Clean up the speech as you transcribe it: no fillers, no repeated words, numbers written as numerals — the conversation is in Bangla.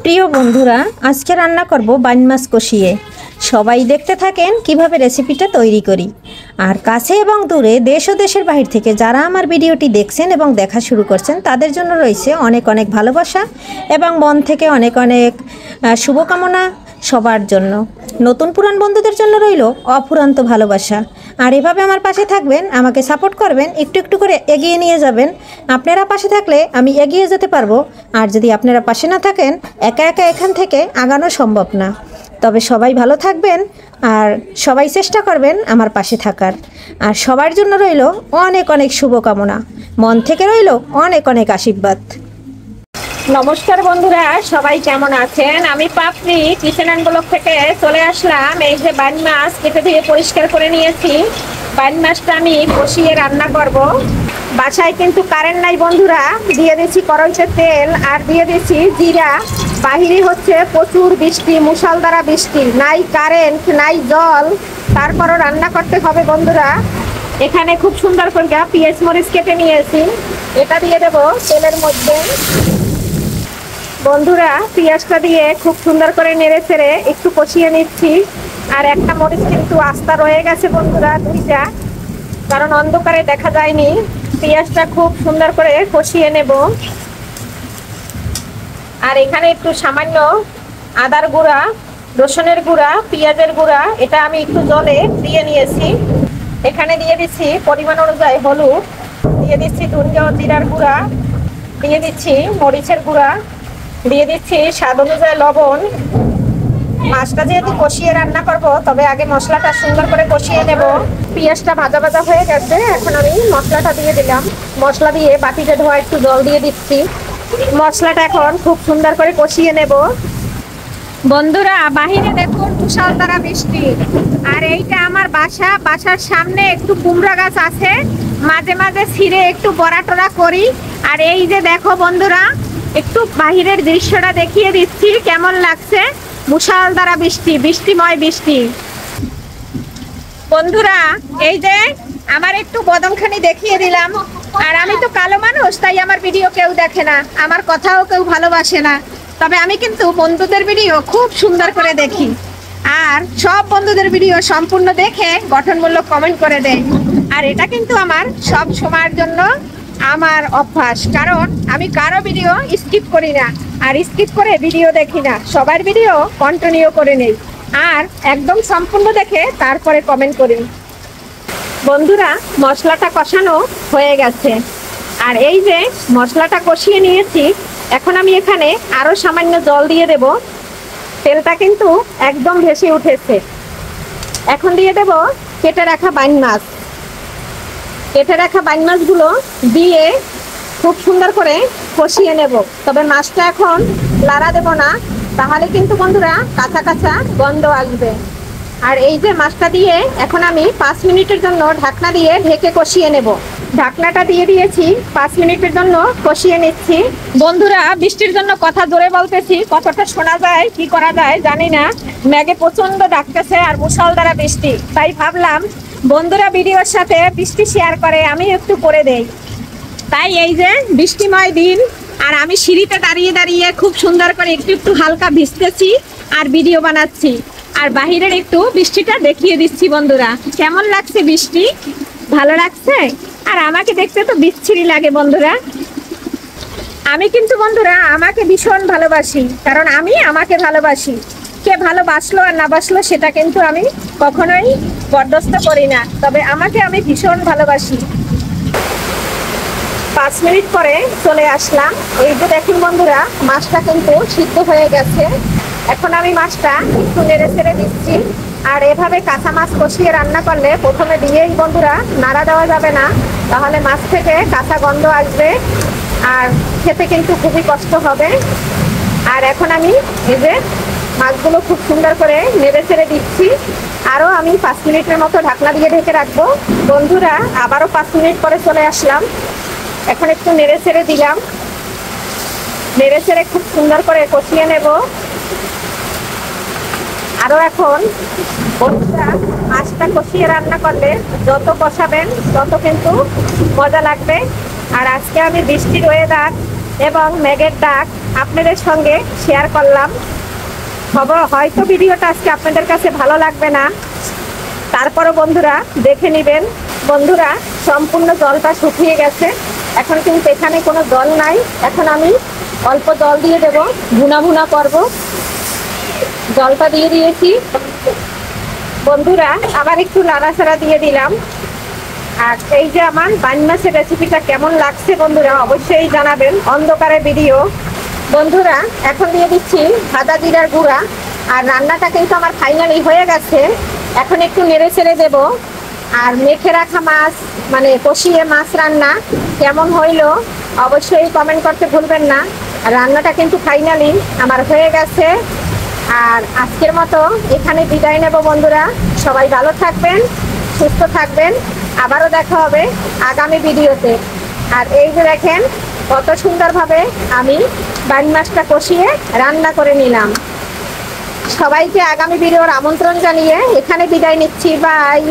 প্রিয় বন্ধুরা, আজকে রান্না করব বাইন মাছ কষিয়ে। সবাই দেখতে থাকেন কিভাবে রেসিপিটা তৈরি করি। আর কাছে এবং দূরে দেশ ও দেশের বাহির থেকে যারা আমার ভিডিওটি দেখছেন এবং দেখা শুরু করছেন তাদের জন্য রয়েছে অনেক অনেক ভালোবাসা এবং মন থেকে অনেক অনেক শুভকামনা। সবার জন্য, নতুন পুরান বন্ধুদের জন্য রইল অফুরন্ত ভালোবাসা। আর এভাবে আমার পাশে থাকবেন, আমাকে সাপোর্ট করবেন, একটু একটু করে এগিয়ে নিয়ে যাবেন। আপনারা পাশে থাকলে আমি এগিয়ে যেতে পারবো, আর যদি আপনারা পাশে না থাকেন একা একা এখান থেকে আগানো সম্ভব না। তবে সবাই ভালো থাকবেন আর সবাই চেষ্টা করবেন আমার পাশে থাকার। আর সবার জন্য রইল অনেক অনেক শুভকামনা, মন থেকে রইল অনেক অনেক আশীর্বাদ। নমস্কার বন্ধুরা, সবাই কেমন আছেন? আমি পাপড়ি কিচেন অ্যান্ড ব্লগ থেকে চলে আসলাম। এই যে বাইন মাছ কেটে ধুয়ে পরিষ্কার করে নিয়েছি। বাইন মাছটা আমি কষিয়ে রান্না করব। বাসায় কিন্তু কারেন্ট নাই বন্ধুরা, দিয়ে দিয়েছি কড়াইতে তেল আর দিয়ে দিয়েছি জিরা। বাহিরে হচ্ছে প্রচুর বৃষ্টি, মুষলধারা বৃষ্টি, নাই কারেন্ট নাই জল, তারপরও রান্না করতে হবে বন্ধুরা। এখানে খুব সুন্দর করে পেঁয়াজ মরিচ কেটে নিয়েছি, এটা দিয়ে দেবো তেলের মধ্যে। বন্ধুরা, পেঁয়াজটা দিয়ে খুব সুন্দর করে নেড়ে ছেড়ে একটু কষিয়ে নিচ্ছি। আর একটা মরিচ কিন্তু আস্তা রয়ে গেছে বন্ধুরা, দুইটা, কারণ অন্ধকারে দেখা যায়নি। পেঁয়াজটা খুব সুন্দর করে কষিয়ে নেব। আর এখানে একটু সামান্য আদার গুঁড়া, রসুনের গুঁড়া, পেঁয়াজের গুঁড়া, এটা আমি একটু জলে দিয়ে নিয়েছি। এখানে দিয়ে দিচ্ছি পরিমাণ অনুযায়ী হলুদ, দিয়ে দিচ্ছি ধনিয়া ও জিরার গুঁড়া, দিয়ে দিচ্ছি মরিচের গুঁড়া, দিয়ে দিচ্ছি স্বাদ অনুযায়ী লবণ। মাছটা যেহেতু কষিয়ে রান্না করব, তবে আগে মশলাটা সুন্দর করে কষিয়ে নেব। পেঁয়াজটা ভাজা ভাজা হয়ে গেছে, এখন আমি মশলাটা দিয়ে দিলাম। মশলা দিয়ে বাটিতে ধোয়া একটু জল দিয়ে দিচ্ছি। মশলাটা এখন খুব সুন্দর করে কষিয়ে নেব। বন্ধুরা, বাহিরে দেখুন মুষলধারা বৃষ্টি। আর এইটা আমার বাসা, বাসার সামনে একটু কুমড়া গাছ আছে, মাঝে মাঝে ছিঁড়ে একটু বড়া টরা করি। আর এই যে দেখো বন্ধুরা, একটু বাহিরের দৃশ্যটা দেখিয়ে দিচ্ছি কেমন লাগছে। মুষলধারা বৃষ্টি, বৃষ্টিময় বৃষ্টি। বন্ধুরা, এই যে আমার একটু বদনখানি দেখিয়ে দিলাম। আর আমি তো কালো মানুষ, তাই আমার ভিডিও কেউ দেখে না, আমার কথাও কেউ ভালোবাসে না। তবে আমি কিন্তু বন্ধুদের ভিডিও খুব সুন্দর করে দেখি। আর সব বন্ধুদের ভিডিও সম্পূর্ণ দেখে গঠনমূলক কমেন্ট করে দেয়। আর এটা কিন্তু আমার সব সময়ের জন্য আমার অভ্যাস, কারণ আমি কারো ভিডিও স্কিপ করি না, আর স্কিপ করে ভিডিও দেখি না। সবার ভিডিও কন্টিনিউ করে নেই, আর একদম সম্পূর্ণ দেখে তারপরে কমেন্ট করি। বন্ধুরা, মশলাটা কষানো হয়ে গেছে। আর এই যে মশলাটা কষিয়ে নিয়েছি, এখন আমি এখানে আরো সামান্য জল দিয়ে দেব। তেলটা কিন্তু একদম ভেসে উঠেছে। এখন দিয়ে দেব কেটে রাখা বাইন মাছ। কেটে রাখা বাইন মাছগুলো দিয়ে খুব সুন্দর করে কষিয়ে নেব। তবে মাছটা এখন লাড়া দেব না, তাহলে কিন্তু বন্ধুরা কাঁচা কাঁচা গন্ধ আসবে। আর এই যে মাছটা দিয়ে এখন আমি 5 মিনিটের জন্য ঢাকনা দিয়ে ঢেকে কষিয়ে নেব। ঢাকনাটা দিয়ে দিয়েছি, 5 মিনিটের জন্য কষিয়ে নিচ্ছি। বন্ধুরা, বৃষ্টির জন্য কথা জোরে বলতেছি, কতটা শোনা যায় কি করা যায় জানি না। মেঘে প্রচন্ড ডাকতেছে আর মুষলধারা বৃষ্টি, তাই ভাবলাম বন্ধুরা ভিডিওর সাথে বৃষ্টি শেয়ার করে আমি একটু করে দেই। তাই এই যে বৃষ্টিময় দিন, আর আমি সিঁড়িতে দাঁড়িয়ে দাঁড়িয়ে খুব সুন্দর করে একটু একটু হালকা ভিজতেছি আর ভিডিও বানাচ্ছি। আর বাহিরের একটু বৃষ্টিটা দেখিয়ে দিচ্ছি। বন্ধুরা, কেমন লাগছে বৃষ্টি? ভালো লাগছে? আর আমাকে দেখতে তো বিচ্ছিরি লাগে বন্ধুরা। আমি কিন্তু বন্ধুরা আমাকে ভীষণ ভালোবাসি, কারণ আমি আমাকে ভালোবাসি। কে ভালোবাসলো আর না বাসলো সেটা কিন্তু আমি কখনোই বরদাস্ত করি না, তবে আমাকে আমি ভীষণ ভালোবাসি। 5 মিনিট পরে চলে আসলাম। এই যে দেখুন বন্ধুরা, মাছটা কিন্তু সিদ্ধ হয়ে গেছে। এখন আমি মাছটা একটু নেড়ে ছেড়ে দিচ্ছি। আর এভাবে কাঁচা মাছ কষিয়ে রান্না করলে প্রথমে দিয়েই বন্ধুরা নাড়া দেওয়া যাবে না, তাহলে মাছ থেকে কাঁচা গন্ধ আসবে আর খেতে কিন্তু খুবই কষ্ট হবে। আর এখন আমি এই যে মাছগুলো খুব সুন্দর করে নেড়ে ছেড়ে দিচ্ছি। আরও আমি 5 মিনিটের মতো ঢাকনা দিয়ে ঢেকে রাখবো। বন্ধুরা, আবারও 5 মিনিট পরে চলে আসলাম। এখন একটু নেড়ে ছেড়ে দিলাম। নেড়ে ছেড়ে খুব সুন্দর করে কষিয়ে নেব। আরও এখন বন্ধুরা, মাছটা কষিয়ে রান্না করলে যত কষাবেন তত কিন্তু মজা লাগবে। আর আজকে আমি বৃষ্টির ওয়েদার, এবং মেঘের ডাক আপনাদের সঙ্গে শেয়ার করলাম। হয়তো ভিডিওটা আজকে আপনাদের কাছে ভালো লাগবে না, তারপরও বন্ধুরা দেখে নেবেন। বন্ধুরা, সম্পূর্ণ জলটা শুকিয়ে গেছে, এখন কিন্তু এখানে কোনো জল নাই। এখন আমি অল্প জল দিয়ে দেব, ভুনা ভুনা করব। জলটা দিয়ে দিয়েছি বন্ধুরা, আবার একটু নাড়াচাড়া দিয়ে দিলাম। আর এই যে আমার বাইন মাছের রেসিপিটা কেমন লাগছে বন্ধুরা অবশ্যই জানাবেন। অন্ধকারে ভিডিও বন্ধুরা, এখন দিয়ে দিচ্ছি সাদা জিরার গুঁড়া। আর রান্নাটা কিন্তু আমার ফাইনালি হয়ে গেছে, এখন একটু নেড়ে ছেড়ে দেবো। আর মেখে রাখা মাছ মানে কষিয়ে মাছ রান্না কেমন হইলো অবশ্যই কমেন্ট করতে ভুলবেন না। রান্নাটা কিন্তু ফাইনালি আমার হয়ে গেছে। আর আজকের মতো এখানে বিদায় নেব বন্ধুরা। সবাই ভালো থাকবেন, সুস্থ থাকবেন, আবারও দেখা হবে আগামী ভিডিওতে। আর এই যে দেখেন কত সুন্দরভাবে আমি বাইন মাছটা কষিয়ে রান্না করে নিলাম। সবাইকে আগামী ভিডিওর আমন্ত্রণ জানিয়ে এখানে বিদায় নিচ্ছি। বাই।